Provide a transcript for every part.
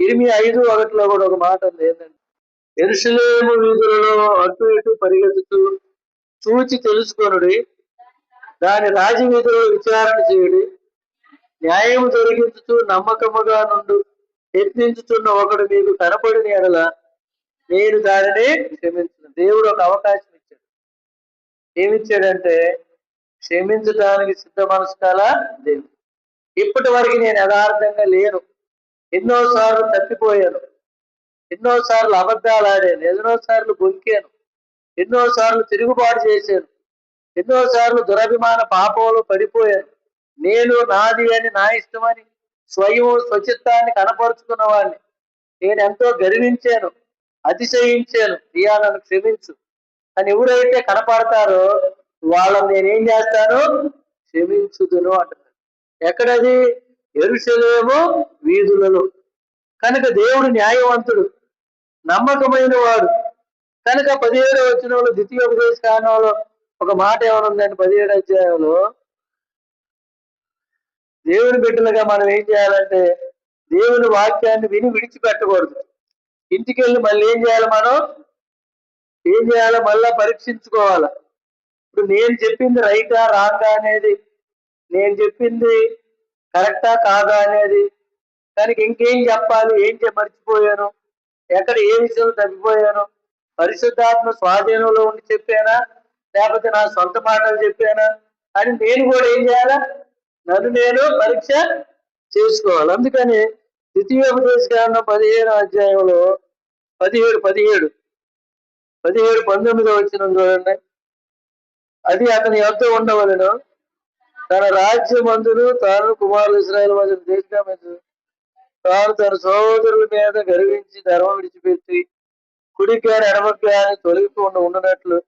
ఇర్మియా 5:1 కూడా ఒక మాట ఉంది. ఏంటంటే, యెరూషలేము వీధులలో అటు ఇటు పరిగెత్తుతూ చూచి తెలుసుకొనుడి, దాని రాజవీధిలో విచారణ చేయుడి, న్యాయము జరిగించుతూ నమ్మకముగా నుండు యత్నించుతున్న ఒకడు మీకు కనపడిన ఎడల నేను దానిని క్షమించను. దేవుడు ఒక అవకాశం ఇచ్చాడు. ఏమిచ్చాడంటే, క్షమించడానికి సిద్ధ మనసు గల దేవుడు. ఇప్పటి వరకు నేను యథార్థంగా లేను, ఎన్నోసార్లు తప్పిపోయాను, ఎన్నోసార్లు అబద్ధాలు ఆడాను, ఎన్నోసార్లు బొంకాను, ఎన్నోసార్లు తిరుగుబాటు చేశాను, ఎన్నోసార్లు దురభిమాన పాపంలో పడిపోయాను. నేను నాది అని, నా ఇష్టమని స్వచిత్తాన్ని కనపరుచుకున్న వాడిని. నేను ఎంతో గర్వించాను, అతిశయించాను, అయ్యా నన్ను క్షమించు అని ఎవరైతే కనపడతారో వాళ్ళని నేనేం చేస్తాను, క్షమించుదును అంటున్నాను. ఎక్కడది? యెరూషలేము వీధులలో. కనుక దేవుడు న్యాయవంతుడు, నమ్మకమైన వాడు. కనుక 17వ వచనంలో, ద్వితీయోపదేశ కాండంలో ఒక మాట ఏమనుందండి? 17వ అధ్యాయంలో, దేవుని బిడ్డలుగా మనం ఏం చేయాలంటే, దేవుని వాక్యాన్ని విని విడిచిపెట్టకూడదు. ఇంటికెళ్ళి మళ్ళీ ఏం చేయాలి? మనం ఏం చేయాలి? మళ్ళా పరీక్షించుకోవాలి. ఇప్పుడు నేను చెప్పింది రైటా రాంగా అనేది, నేను చెప్పింది కరెక్టా కాదా అనేది, దానికి ఇంకేం చెప్పాలి, ఏం మర్చిపోయాను, ఎక్కడ ఏ విషయంలో తప్పిపోయాను, పరిశుద్ధాత్మ స్వాధీనంలో ఉండి చెప్పానా, లేకపోతే నా సొంత మాటలు చెప్పానా అని నేను కూడా ఏం చేయాలా? నన్ను నేను పరీక్ష చేసుకోవాలి. అందుకని ద్వితీయోపదేశ కాండం 15వ అధ్యాయంలో 17, 19 వచనం చూడండి. అది అతని యొద్ద ఉండవలెను, తన రాజ్యమందును తాను కుమారులు ఇశ్రాయేలు మధ్య దేశం తాను తన సహోదరుల మీద గర్వించి ధర్మం విడిచిపెట్టి కుడికి గాని ఎడమకి గాని తొలగిపోకుండా ఉండనట్లు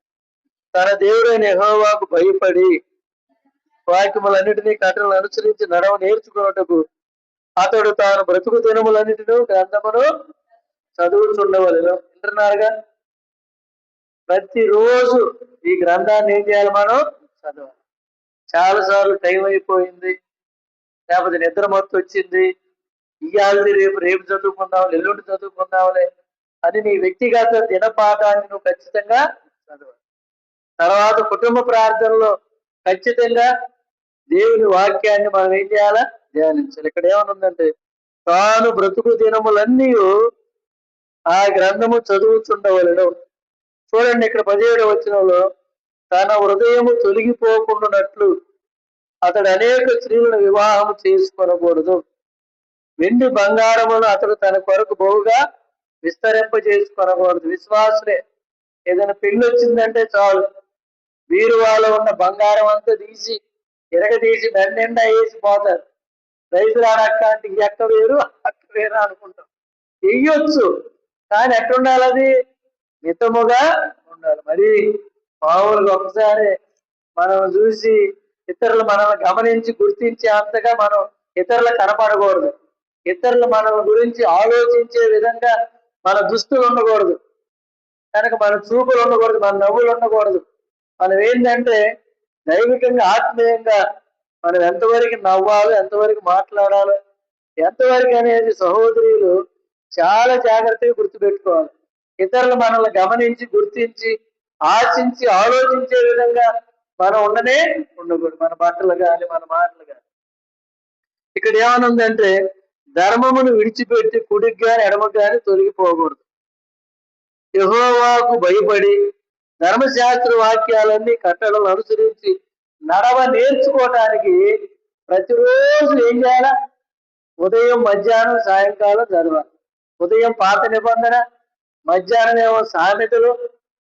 తన దేవుడైన యెహోవాకు భయపడి వాక్యములన్నిటినీ కట్టలను అనుసరించి నడవ నేర్చుకున్నటకు అతడు తాను బ్రతుకు దినములన్నిటినూ గ్రంథమును చదువుతుండవలెను. వింటున్నారుగా? ప్రతిరోజు ఈ గ్రంథాన్ని ఏం చేయాలి? మనం చదవాలి. చాలాసార్లు టైం అయిపోయింది, లేకపోతే నిద్ర మొత్తం వచ్చింది, ఇవాళది రేపు చదువుకుందాం, ఎల్లుండి చదువుకుందాంలే అని నీ వ్యక్తిగత దినపాఠాన్ని నువ్వు ఖచ్చితంగా చదవాలి. తర్వాత కుటుంబ ప్రార్థనలో ఖచ్చితంగా దేవుని వాక్యాన్ని మనం ఏం చేయాలా? ధ్యానించాలి. ఇక్కడ ఏమనుందంటే, తాను బ్రతుకు దినములన్నీ ఆ గ్రంథము చదువుతుండవలెను. చూడండి, ఇక్కడ 17వ వచనంలో, తన హృదయము తొలగిపోకుండానట్లు అతడు అనేక స్త్రీలను వివాహం చేసుకొనకూడదు, వెండి బంగారమును అతడు తన కొరకు బహుగా విస్తరింపజేసుకొనకూడదు. విశ్వాసులే ఏదైనా పెళ్లి వచ్చిందంటే చాలు, బీరువాలో ఉన్న బంగారం అంతా తీసి ఎరగదీసి దండెండా వేసి పోతారు. రైతులు అక్క అంటే ఈ అక్క వేరు అక్క వేరు అనుకుంటాం. వెయ్యొచ్చు, కానీ ఎట్టుండాలి? అది మితముగా ఉండాలి. మరి మామూలుగా ఒకసారి మనం చూసి ఇతరులు మనల్ని గమనించి గుర్తించే అంతగా మనం ఇతరులకు కనపడకూడదు. ఇతరులు మన గురించి ఆలోచించే విధంగా మన దుస్తులు ఉండకూడదు, కనుక మన చూపులు ఉండకూడదు, మన నవ్వులు ఉండకూడదు. మనం ఏంటంటే దైవికంగా ఆత్మీయంగా మనం ఎంతవరకు నవ్వాలి, ఎంతవరకు మాట్లాడాలి, ఎంతవరకు అనేది సహోదరులు చాలా జాగ్రత్తగా గుర్తుపెట్టుకోవాలి. ఇతరులు మనల్ని గమనించి గుర్తించి ఆశించి ఆలోచించే విధంగా మనం ఉండకూడదు, మన బట్టలు కానీ మన మాటలు కానీ. ఇక్కడ ఏమనుందంటే, ధర్మమును విడిచిపెట్టి కుడికి కానీ ఎడమకు కానీ తొలగిపోకూడదు. యెహోవాకు భయపడి ధర్మశాస్త్ర వాక్యాలన్నీ కట్టడలు అనుసరించి నడవ నేర్చుకోవటానికి ప్రతిరోజు ఏం చేయాలా? ఉదయం, మధ్యాహ్నం, సాయంకాలం చదవాలి. ఉదయం పాత నిబంధన, మధ్యాహ్నం ఏమో సామెతలు,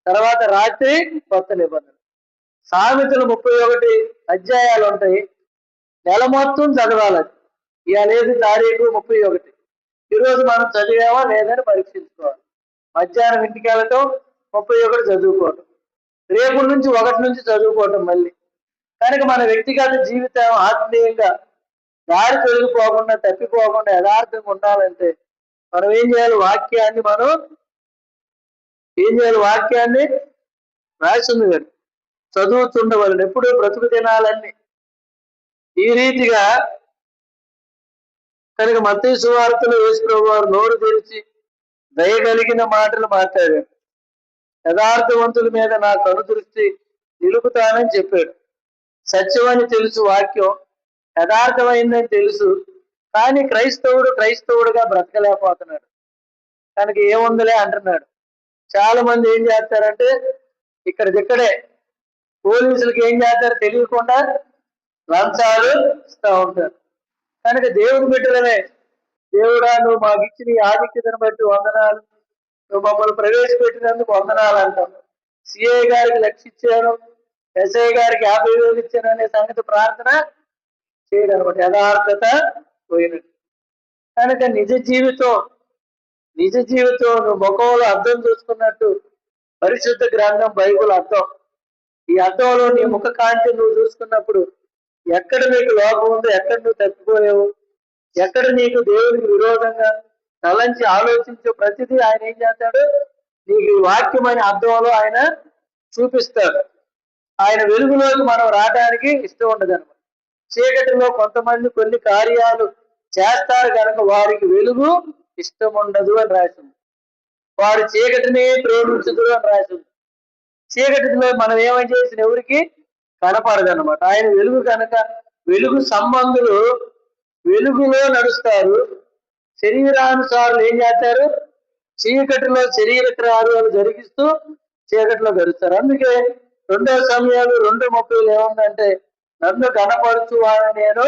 తర్వాత రాత్రి కొత్త నిబంధన. సామెతలు 31 అధ్యాయాలు ఉంటాయి. నెల మొత్తం చదవాలి. ఇవాళ ఏది తారీఖు? 31. ఈరోజు మనం చదివామా లేదని పరీక్షించుకోవాలి. మధ్యాహ్నం ఇంటికి వెళ్ళటం, 31 చదువుకోవటం, రేపు నుంచి 1 నుంచి చదువుకోవటం మళ్ళీ. కనుక మన వ్యక్తిగత జీవితం ఆత్మీయంగా దారి తొలగిపోకుండా, తప్పిపోకుండా యథార్థంగా ఉండాలంటే మనం ఏం చేయాలి? వాక్యాన్ని రాసింది గారు చదువుతుండవాళ్ళని ఎప్పుడు బ్రతుకు దినాలన్నీ ఈ రీతిగా కనుక మత్తయి సువార్తలో యేసుప్రభువు వారు నోరు తెరిచి దయగలిగిన మాటలు మాట్లాడాడు. యథార్థవంతుల మీద నా కనుదృష్టి నిలుపుతానని చెప్పాడు. సత్యమని తెలుసు వాక్యం, యథార్థమైందని తెలుసు, కానీ క్రైస్తవుడుగా బ్రతకలేకపోతున్నాడు. కనుక ఏముందలే అంటున్నాడు. చాలా మంది ఏం చేస్తారంటే ఇక్కడికిక్కడే పోలీసులకి ఏం చేస్తారు తెలియకుండా లంచాలు ఇస్తూ ఉంటారు. కనుక దేవుని బిడ్డలనే, దేవుడా నువ్వు మాకు ఇచ్చిన ఈ ఆధిక్యతను బట్టి వందనాలు, నువ్వు మమ్మల్ని ప్రవేశపెట్టినందుకు వందనాలు అంటాం. సిఐ గారికి 1,00,000 ఇచ్చాను, ఎస్ఐ గారికి 50,000 ఇచ్చాను అనే సంగతి ప్రార్థన చేయడం అనమాట. యథార్థత పోయినట్టు. కనుక నిజ జీవితం నువ్వు ముఖంలో అర్థం చూసుకున్నట్టు పరిశుద్ధ గ్రంథం బైబుల్ అర్థం. ఈ అర్థంలో నీ ముఖ కాంతి నువ్వు చూసుకున్నప్పుడు ఎక్కడ నీకు లోపం ఉందో, ఎక్కడ నువ్వు తప్పిపోయావు, ఎక్కడ నీకు దేవునికి విరోధంగా తలంచి ఆలోచించే ప్రతిదీ ఆయన ఏం చేస్తాడు, నీకు ఈ వాక్యం అనే అర్థంలో ఆయన చూపిస్తాడు. ఆయన వెలుగులోకి మనం రావడానికి ఇష్టం ఉండదు అనమాట. చీకటిలో కొంతమంది కొన్ని కార్యాలు చేస్తారు కనుక వారికి వెలుగు ఇష్టం ఉండదు అని రాసింది. వారు చీకటిని ప్రేమించదు అని రాసింది. చీకటిలో మనం ఏమని చేసిన ఎవరికి కనపడదు అనమాట. ఆయన వెలుగు కనుక వెలుగు సంబంధులు వెలుగులో నడుస్తారు, శరీరానుసారులు ఏం చేస్తారు, చీకటిలో శరీర క్రియలు జరిగిస్తూ చీకటిలో గడుస్తారు. అందుకే 2 సమయాలు 2:30 ఏముందంటే నన్ను గణపరచు వాడిని నేను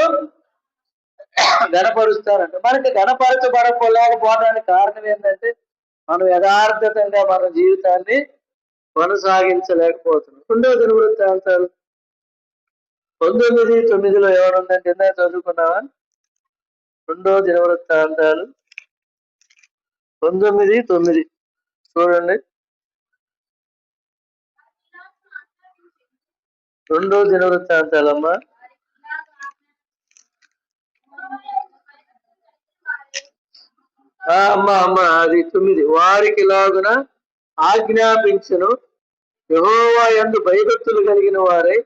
గణపరుస్తానంట. మనకి గణపరచబడలేకపోవడానికి కారణం ఏంటంటే మనం యథార్థంగా మన జీవితాన్ని కొనసాగించలేకపోతున్నాం. 2వ దినవృత్తాంతాలు 19:9 ఎవరుందంటే ఇందాక చదువుకున్నావా? 2వ దినవృత్తాంతాలు 19:9 చూడండి. 2వ దినవృత్తాంతాలమ్మా. అమ్మ అది 9. వారికి లాగున ఆజ్ఞాపించును, యెహోవా యందు భయభక్తులు కలిగిన వారై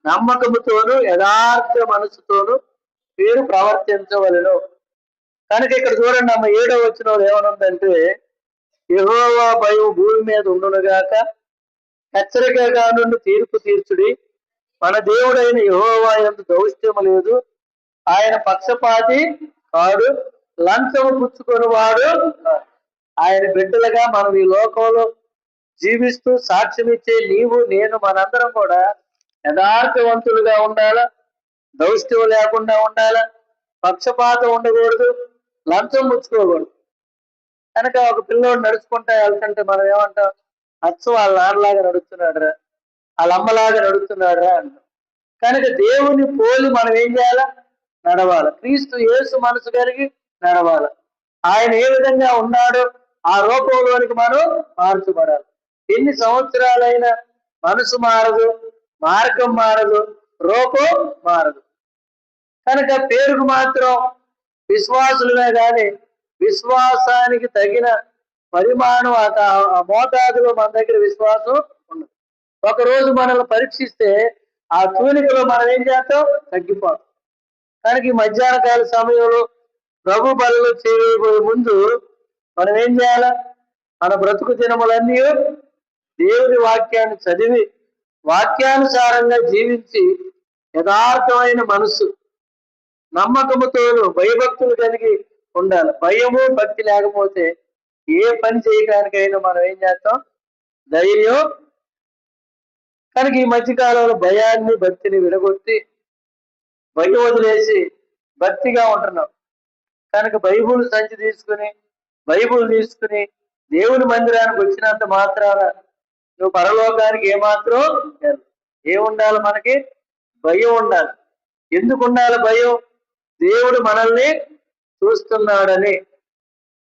నమ్మకముతోను యథార్థ మనసుతోను మీరు ప్రవర్తించవలెను. కనుక ఇక్కడ చూడండి అమ్మ 7వ వచనంలో ఏమనుందంటే యెహోవా భయం భూమి మీద ఉండునుగాక, హెచ్చరికగా నుండి తీర్పు తీర్చుడి. మన దేవుడైన యెహోవా యందు దౌష్ట్యము లేదు, ఆయన పక్షపాతి కాడు, లంచము పుచ్చుకొని వాడు. ఆయన బిడ్డలుగా మనం ఈ లోకంలో జీవిస్తూ సాక్ష్యం ఇచ్చే నీవు నేను మనందరం కూడా యథార్థవంతులుగా ఉండాలా, దౌష్ట్యం లేకుండా ఉండాలా, పక్షపాతం ఉండకూడదు, లంచం పుచ్చుకోకూడదు. కనుక ఒక పిల్లోడు నడుచుకుంటా వెళ్తుంటే మనం ఏమంటాం, అచ్చు వాళ్ళ నాన్నలాగా నడుస్తున్నాడురా, వాళ్ళ అమ్మలాగా నడుస్తున్నాడురా అంటాం. కనుక దేవుని పోలి మనం ఏం చేయాలా, నడవాలి. క్రీస్తు యేసు మనసు కలిగి నడవాలి. ఆయన ఏ విధంగా ఉన్నాడో ఆ రూపంలోనికి మనం మార్చబడాలి. ఎన్ని సంవత్సరాలైనా మనసు మారదు, మార్గం మారదు, రూపం మారదు. కనుక పేరుకు మాత్రం విశ్వాసులమే కానీ విశ్వాసానికి తగిన పరిమాణం ఆ మోతాదులో మన దగ్గర విశ్వాసం ఉండదు. ఒకరోజు మనల్ని పరీక్షిస్తే ఆ తూనికలో మనం ఏం చేస్తాం, తగ్గిపోతాం. కనుక ఈ మధ్యాహ్న కాల సమయంలో ప్రభు బలలో చేయబోయే ముందు మనం ఏం చేయాలా, మన బ్రతుకు దినములన్నీ దేవుని వాక్యాన్ని చదివి వాక్యానుసారంగా జీవించి యథార్థమైన మనసు నమ్మకముతోను భయభక్తులు కలిగి ఉండాలి. భయము భక్తి లేకపోతే ఏ పని చేయడానికైనా మనం ఏం చేస్తాం, ధైర్యం. కనుక ఈ మధ్యకాలంలో భయాన్ని భక్తిని విడగొట్టి భయం వదిలేసి భక్తిగా ఉంటున్నాం. కనుక బైబుల్ సంచి తీసుకుని దేవుని మందిరానికి వచ్చినంత మాత్రాన నువ్వు పరలోకానికి ఏమాత్రం ఏముండాలి, మనకి భయం ఉండాలి. ఎందుకు ఉండాలి భయం? దేవుడు మనల్ని చూస్తున్నాడని.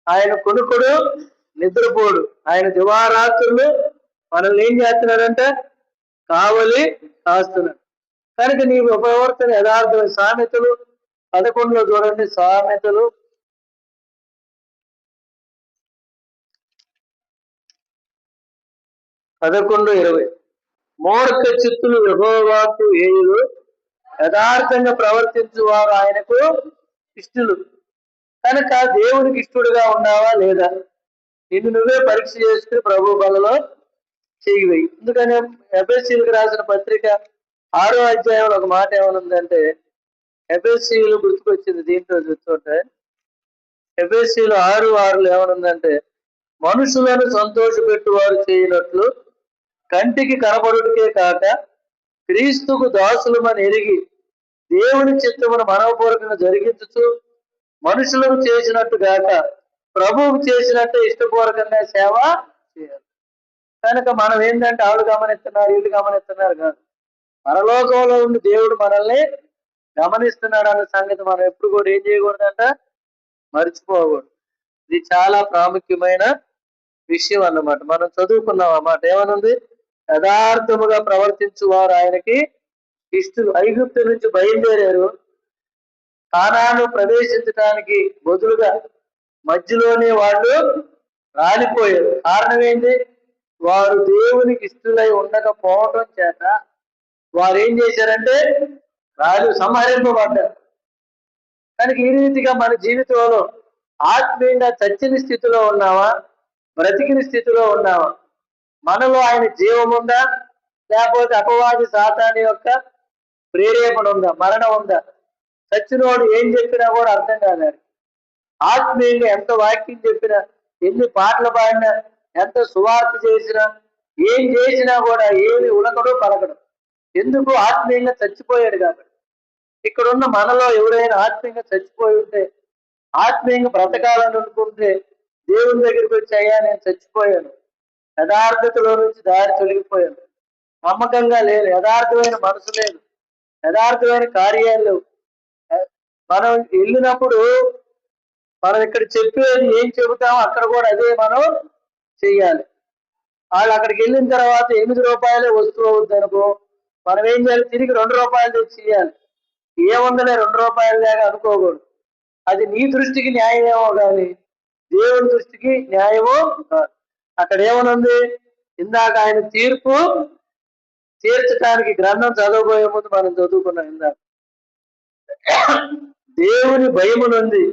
ఆయన కొనుకుడు నిద్రపోడు, ఆయన దివారాత్రులు మనల్ని ఏం చేస్తున్నాడంటే కావలి కాస్తున్నాడు. కనుక నీ ప్రవర్తన యథార్థమైన. సామెతలు 11లో చూడండి, సామెతలు 11:20. మూర్ఖ చిత్తులు యెహోవాకు ఏయులు, యథార్థంగా ప్రవర్తించువారు ఆయనకు ఇష్టలు. కనుక దేవునికి ఇష్టడుగా ఉన్నావా లేదా, నిన్ను నువ్వే పరీక్ష చేసుకుని ప్రభు బలలో చెయ్యి. ఎందుకని ఎఫ్ఎస్సీలకు రాసిన పత్రిక 6వ అధ్యాయంలో ఒక మాట ఏమనుందంటే, ఎఫ్ఎస్సీలు గుర్తుకొచ్చింది దీంట్లో చూస్తుంటే, ఎఫ్ఎస్సీలు 6:6 ఏమనుందంటే, మనుషులను సంతోషపెట్టువారు చేయనట్లు కంటికి కనబడుటకే కాక క్రీస్తుకు దాసులమని ఎరిగి దేవుని చిత్తమును మనవపూర్వకంగా జరిగించుచు మనుషులకు చేసినట్టు గాక ప్రభువుకు చేసినట్టే ఇష్టపూర్వకంగా సేవ చేయాలి. కనుక మనం ఏంటంటే వాళ్ళు గమనిస్తున్నారు, వీళ్ళు గమనిస్తున్నారు కాదు, పరలోకంలో ఉండి దేవుడు మనల్ని గమనిస్తున్నాడు అన్న సంగతి మనం ఎప్పుడు కూడా ఏం చేయకూడదంట, మర్చిపోకూడదు. ఇది చాలా ప్రాముఖ్యమైన విషయం అన్నమాట. మనం చదువుకున్నాం అన్నమాట. ఏమనుంది? యథార్థముగా ప్రవర్తించు వారు ఆయనకి ఇష్టలు. ఐగుప్తు నుంచి బయలుదేరారు, కానాను ప్రవేశించడానికి బదులుగా మధ్యలోనే వాళ్ళు రాలిపోయారు. కారణం ఏంటి? వారు దేవునికి ఇష్టలై ఉండకపోవటం చేత వారు ఏం చేశారంటే సంహరింపబడ్డారు. కనుక ఈ రీతిగా మన జీవితంలో ఆత్మీయంగా చచ్చిన స్థితిలో ఉన్నావా, బ్రతికిన స్థితిలో ఉన్నావా? మనలో ఆయన జీవం ఉందా, లేకపోతే అపవాది సాతాను యొక్క ప్రేరేపణ ఉందా, మరణం ఉందా? చచ్చినోడు ఏం చెప్పినా కూడా అర్థం కాదు. ఆత్మీయంగా ఎంత వాక్యం చెప్పినా, ఎన్ని పాటలు పాడినా, ఎంత సువార్త చేసినా, ఏం చేసినా కూడా ఏమి ఉలకడు పలకడు. ఎందుకు? ఆత్మీయంగా చచ్చిపోయాడు కాబట్టి. ఇక్కడున్న మనలో ఎవరైనా ఆత్మీయంగా చచ్చిపోయి ఉంటే, ఆత్మీయంగా బ్రతకాలని అనుకుంటే దేవుని దగ్గరికి వచ్చి, అయ్యా నేను చచ్చిపోయాను, యథార్థతలో నుంచి దారి తొలగిపోయాను, నమ్మకంగా లేదు, యథార్థమైన మనసు లేదు, యథార్థమైన కార్యాలు లేవు. మనం వెళ్ళినప్పుడు మనం ఇక్కడ చెప్పేది ఏం చెబుతామో అక్కడ కూడా అదే మనం చెయ్యాలి. వాళ్ళు అక్కడికి వెళ్ళిన తర్వాత 8 రూపాయలే వస్తువు అవుద్ది అనుకో, మనం ఏం చేయాలి? తిరిగి 2 రూపాయలు తెచ్చి ఇయ్యాలి. ఏముందలే 2 రూపాయలు దాకా అనుకోకూడదు. అది నీ దృష్టికి న్యాయమేమో కానీ దేవుని దృష్టికి న్యాయమో కాదు. అక్కడ ఏమనుంది? ఇందాక ఆయన తీర్పు తీర్చడానికి గ్రంథం చదవబోయే ముందు మనం చదువుకున్నాం ఇందాక. దేవుని భయమునుంది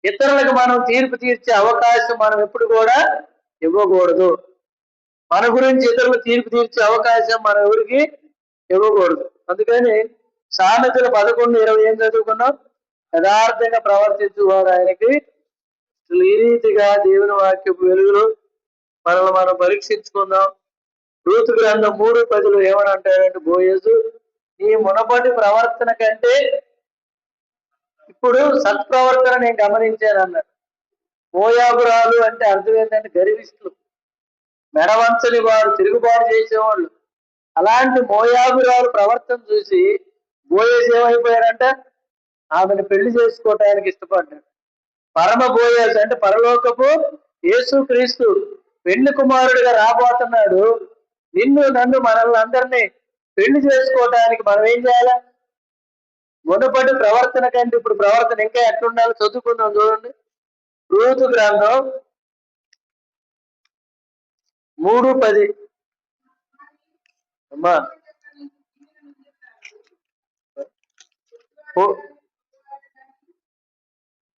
ఇతరులకు మనం తీర్పు తీర్చే అవకాశం మనం ఎప్పుడు కూడా ఇవ్వకూడదు. మన గురించి ఇతరులు తీర్పు తీర్చే అవకాశం మనం ఎవరికి ఇవ్వకూడదు. అందుకని సామెతలు 11:20 ఏం చదువుకున్నాం? యథార్థంగా ప్రవర్తించువారు ఆయనకి. ఈ రీతిగా దేవుని వాక్యపు వెలుగులో మనల్ని మనం పరీక్షించుకుందాం. రూతు గ్రంథం 3:10 ఏమని అంటాడంటే, బోయజు నీ మునపటి ప్రవర్తన కంటే ఇప్పుడు సత్ప్రవర్తన నేను గమనించాను అన్నాడు. మోయాబురాలు అంటే అర్థం ఏంటంటే గర్విష్ఠులు, మెడవంచని వారు, తిరుగుబాటు చేసేవాళ్ళు. అలాంటి మోయాబురాలు ప్రవర్తన చూసి బోయజు ఏమైపోయారంట, ఆమెను పెళ్లి చేసుకోవటానికి ఇష్టపడ్డాడు. పరమ బోయజు అంటే పరలోకపు యేసు క్రీస్తు పెళ్లి కుమారుడిగా రాబోతున్నాడు. నిన్ను నన్ను మనల్ని అందరినీ పెళ్లి చేసుకోవటానికి మనం ఏం చేయాలి? మునుపటి ప్రవర్తన కంటే ఇప్పుడు ప్రవర్తన ఇంకా ఎట్లుండాలో చదువుకుందాం. చూడండి, రూతు గ్రంథం 3:10. అమ్మా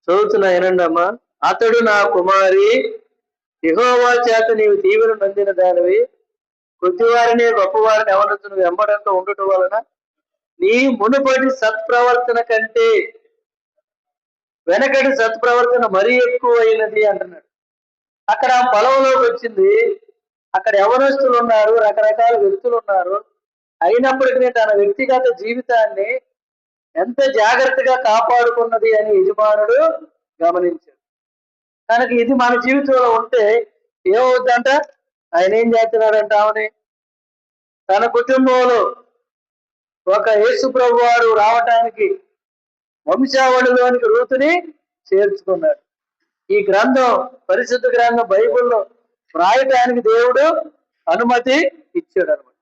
చదువుతున్నా వినండి అమ్మా. అతడు నా కుమారి, యెహోవా చేత నీవు దీవెన నొందిన దానివి, కొద్దివారిని గొప్పవారిని ఎవరినొచ్చు నువ్వు వెంబడంతో ఉండటం వలన నీ మునుపటి సత్ప్రవర్తన కంటే వెనకటి సత్ప్రవర్తన మరీ ఎక్కువ అయినది అంటున్నాడు. అక్కడ పొలంలోకి వచ్చింది, అక్కడ యవనస్తులు ఉన్నారు, రకరకాల వ్యక్తులు ఉన్నారు. అయినప్పటికీ తన వ్యక్తిగత జీవితాన్ని ఎంత జాగ్రత్తగా కాపాడుకున్నది అని యజమానుడు గమనించాడు. కనుక ఇది మన జీవితంలో ఉంటే ఏమవుద్దంట? ఆయన ఏం చేస్తున్నాడంట, ఆమెని తన కుటుంబంలో ఒక యేసు ప్రభు వారు రావటానికి వంశావళిలోనికి రూతుని చేర్చుకున్నాడు. ఈ గ్రంథం, పరిశుద్ధ గ్రంథం బైబిల్లో రాయటానికి దేవుడు అనుమతి ఇచ్చాడు అనమాట.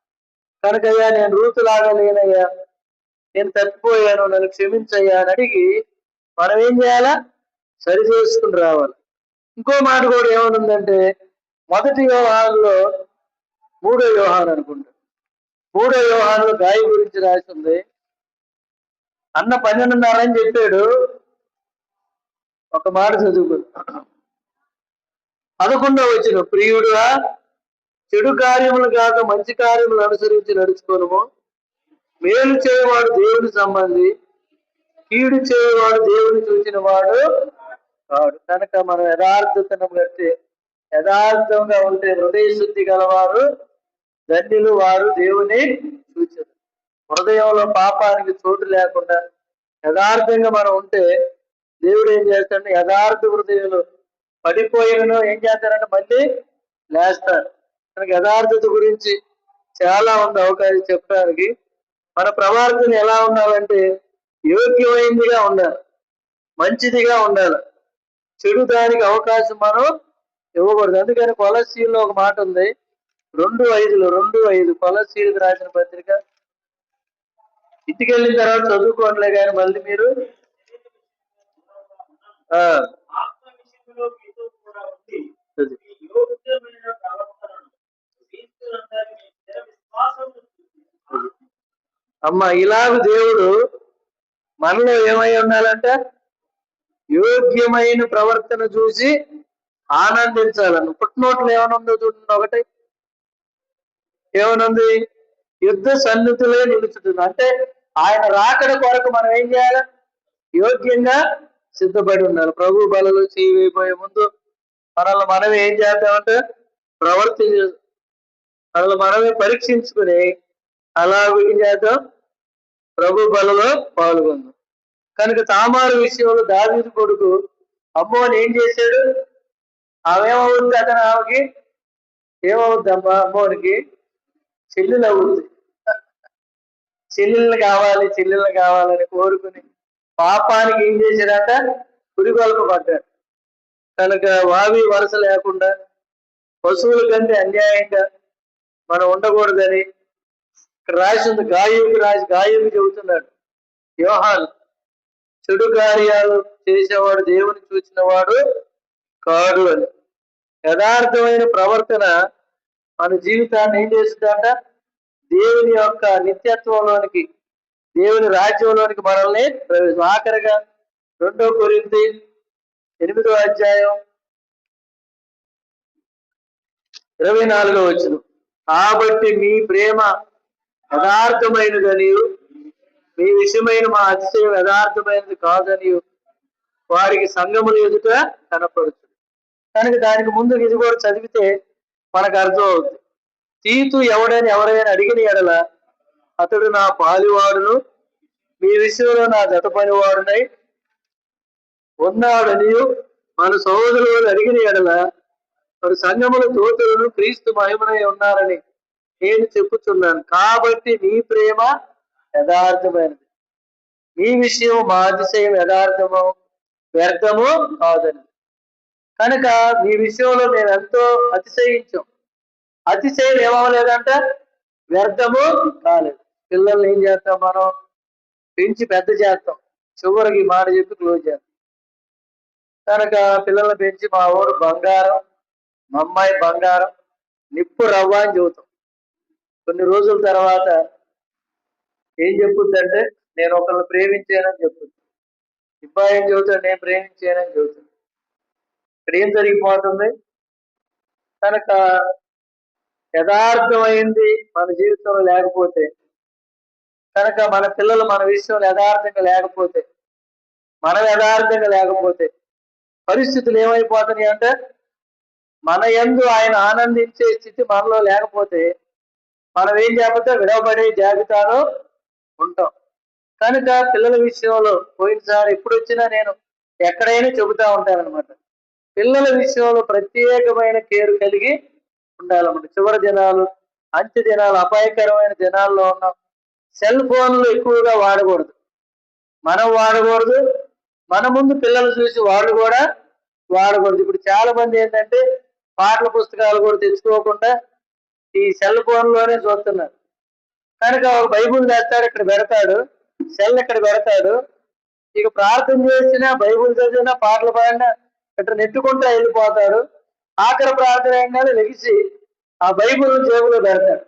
కనుకయ్యా నేను రూతులాగా లేనయ్యా, నేను తప్పిపోయాను, నన్ను క్షమించయ్యా అని అడిగి మనం ఏం చేయాలా? సరి చేసుకుని రావాలి. ఇంకో మాట కూడా ఏమనుందంటే, 1 యోహానులో 3వ యోహాను అనుకుంటా, 3వ యోహానులో గాయ గురించి రాసింది. అన్న 12:30 అని చెప్పాడు, ఒక మాట చదువుకుందాం. 11వ వచనం, ప్రియుడుగా చెడు కార్యములు కాక మంచి కార్యములు అనుసరించి నడుచుకోను. మేలు చేయవాడు దేవుని సంబంధి, కీడు చేయవాడు దేవుని చూసిన వాడు కాడు. కనుక మనం యథార్థతను బట్టి యథార్థంగా ఉంటే హృదయ శుద్ధి గలవారు ధన్యులు, వారు దేవుని చూచారు. హృదయంలో పాపానికి చోటు లేకుండా యథార్థంగా మనం ఉంటే దేవుడు ఏం చేస్తాడు? యథార్థ హృదయంలో పడిపోయినను ఏం చేస్తారంటే మళ్ళీ లేస్తారు. మనకి యథార్థత గురించి చాలా ఉంది అవకాశం చెప్పడానికి. మన ప్రవర్తన ఎలా ఉండాలంటే యోగ్యమైనదిగా ఉండాలి, మంచిదిగా ఉండాలి. చెడు దానికి అవకాశం మనం ఇవ్వకూడదు. అందుకని కొలస్సీల్లో ఒక మాట ఉంది, 2:5 కొలస్సీలకు రాసిన పత్రిక. ఇంటికి వెళ్ళిన తర్వాత చదువుకోవట్లే కానీ మళ్ళీ మీరు అమ్మ ఇలాగ దేవుడు మనలో ఏమై ఉండాలంట? యోగ్యమైన ప్రవర్తన చూసి ఆనందించాలను. పుట్టినోట్లు ఏమనుందో చూడండి. ఒకటి ఏమనుంది? యుద్ధ సన్నిధులే నిలుచుతుంది. అంటే ఆయన రాకడ కొరకు మనం ఏం చేయాలి? యోగ్యంగా సిద్ధపడి ఉండాలి. ప్రభు బలలో చేయబోయే ముందు మనల్ని మనమే ఏం చేద్దామంటే మనల్ని మనమే పరీక్షించుకుని అలాగ ఏం చేద్దాం? ప్రభు బలలో పాల్గొందాం. కనుక తామారు విషయంలో దావీదు కొడుకు అమ్మోని ఏం చేశాడు? ఆమెమవుద్ది? ఆమెకి ఏమవుద్ది? అమ్మోనికి చెల్లెలు అవుద్ది. చెల్లెళ్ళు కావాలని కోరుకుని పాపానికి ఏం చేశాడట? పురిగొల్ప పడ్డాడు. కనుక వావి వరస లేకుండా పశువుల కంటే అన్యాయంగా మనం ఉండకూడదని ఇక్కడ రాసి ఉంది. గాయకు చెబుతున్నాడు యోహాను, చెడు కార్యాలు చేసేవాడు దేవుని చూసిన వాడు కాడు అని. యథార్థమైన ప్రవర్తన మన జీవితాన్ని ఏం చేస్తుందంట? దేవుని యొక్క నిత్యత్వంలోనికి, దేవుని రాజ్యంలోనికి మనల్ని ఆఖరిగా 2 కొరింథీ 8:24 కాబట్టి మీ ప్రేమ యథార్థమైనదని, మీ విషయమైన మా అతిశయం యథార్థమైనది కాదని వారికి సంఘముల ఎదుట కనపడుతుంది. కనుక దానికి ముందు ఇది కూడా చదివితే మనకు అర్థం అవుతుంది. తీతు ఎవరైనా అడిగిన ఎడల అతడు నా పాలివాడును, మీ విషయంలో నా జత పనివాడునై ఉన్నాడని మన సహోదరులు అడిగిన ఎడల వారు సంఘముల దూతలను క్రీస్తు మహిమనై ఉన్నారని నేను చెప్పుచున్నాను. కాబట్టి మీ ప్రేమ యథార్థమైనది, మీ విషయం మా అతిశయం వ్యర్థము కాదని. కనుక మీ విషయంలో మేము ఎంతో అతిశయించాం. అతిశయం ఏమవలేదంట? వ్యర్థము కాలేదు. పిల్లల్ని ఏం చేస్తాం? మనం పెంచి పెద్ద చేస్తాం, చివరికి మాట చెప్పి క్లోజ్ చేస్తాం. కనుక పిల్లల్ని పెంచి మా ఊరు బంగారం, మా అమ్మాయి బంగారం, నిప్పు రవ్వ అని చెబుతాం. కొన్ని రోజుల తర్వాత ఏం చెప్పుద్దంటే నేను ఒకరిని ప్రేమించానని చెప్పుద్ది. అబ్బాయి ఏం చెబుతాడు? నేను ప్రేమించానని చెబుతాడు. ఇక్కడ ఏం జరిగిపోతుంది? కనుక యథార్థమైంది మన జీవితంలో లేకపోతే, కనుక మన పిల్లలు మన విషయంలో యథార్థంగా లేకపోతే, మనం యథార్థంగా లేకపోతే పరిస్థితులు ఏమైపోతున్నాయి అంటే మన యందు ఆయన ఆనందించే స్థితి మనలో లేకపోతే మనం ఏం చేయకపోతే విడవబడే జాబితాలో ఉంటాం. కనుక పిల్లల విషయంలో పోయినసారి ఎప్పుడు వచ్చినా నేను ఎక్కడైనా చెబుతా ఉంటానన్నమాట. పిల్లల విషయంలో ప్రత్యేకమైన కేర్ కలిగి ఉండాలన్నమాట. చివరి దినాలు, అంత్య దినాలు, అపాయకరమైన దినాల్లో ఉన్నాం. సెల్ ఫోన్లు ఎక్కువగా వాడకూడదు, మనం వాడకూడదు, మన ముందు పిల్లలు చూసి వాళ్ళు కూడా వాడకూడదు. ఇప్పుడు చాలా మంది ఏంటంటే పాటల పుస్తకాలు కూడా తెచ్చుకోకుండా ఈ సెల్ ఫోన్లోనే చూస్తున్నారు. కనుక ఒక బైబుల్ తెస్తాడు, ఇక్కడ పెడతాడు, సెల్ ఇక్కడ పెడతాడు. ఇక ప్రార్థన చేసినా, బైబుల్ చదివినా, పాటలు పాడినా ఇట్లా నెట్టుకుంటూ వెళ్ళిపోతాడు. ఆఖరి ప్రార్థన అయినా లెగిసి ఆ బైబుల్ జేబులో పెడతాడు.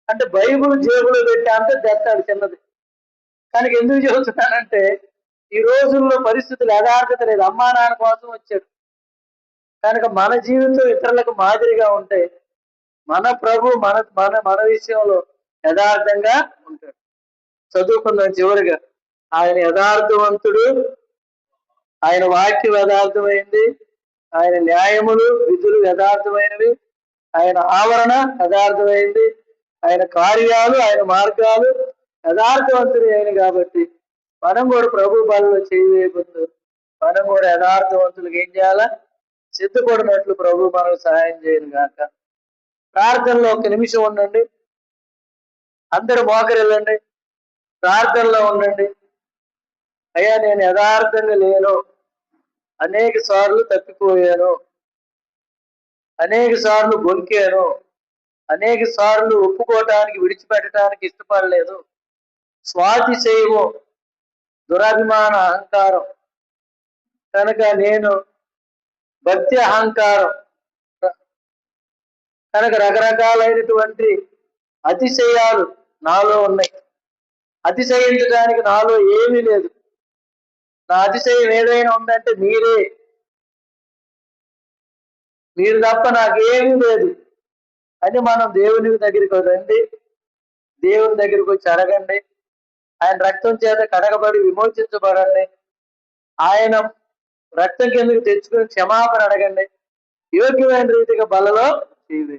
అంటే బైబుల్ జేబులో పెట్టి అంతా తెస్తాడు చిన్నది. కనుక ఎందుకు చెబుతున్నానంటే ఈ రోజుల్లో పరిస్థితులు యథార్థత లేదు. అమ్మా నాన్న కోసం వచ్చాడు కనుక మన జీవితం ఇతరులకు మాదిరిగా ఉంటే మన ప్రభు మన మన మన విషయంలో యథార్థంగా ఉంటాడు. చదువుకుందాం చివరిగా. ఆయన యథార్థవంతుడు, ఆయన వాక్యం యథార్థమైంది, ఆయన న్యాయములు విధులు యథార్థమైనవి, ఆయన ఆవరణ యథార్థమైంది, ఆయన కార్యాలు ఆయన మార్గాలు యథార్థవంతుడు అయిన కాబట్టి మనం కూడా ప్రభు బలలో చేయబోతు మనం కూడా యథార్థవంతులకు ఏం చేయాలా? సిద్ధపడినట్లు ప్రభు మనకు సహాయం చేయను గాక. ప్రార్థనలో ఒక నిమిషం ఉండండి, అందరూ మోకరిల్లండి, ప్రార్థనలో ఉండండి. అయ్యా నేను యథార్థంగా లేను, అనేక సార్లు తప్పిపోయాను, అనేక సార్లు బొంకాను, అనేక సార్లు ఒప్పుకోవటానికి విడిచిపెట్టడానికి ఇష్టపడలేదు. స్వాతిశయము, దురభిమాన అహంకారం కనుక నేను భక్తి అహంకారం కనుక రకరకాలైనటువంటి అతిశయాలు నాలో ఉన్నాయి. అతిశయించడానికి నాలో ఏమీ లేదు. నా అతిశయం ఏదైనా ఉందంటే మీరు తప్ప నాకేమీ లేదు అని మనం దేవుని దగ్గరికి రండి, దేవుని దగ్గరికి వచ్చి అడగండి. ఆయన రక్తం చేత కడగబడి విమోచించబడండి. ఆయన రక్తం కిందకి తెచ్చుకుని క్షమాపణ అడగండి. యోగ్యమైన రీతిగా బలలో చేయండి.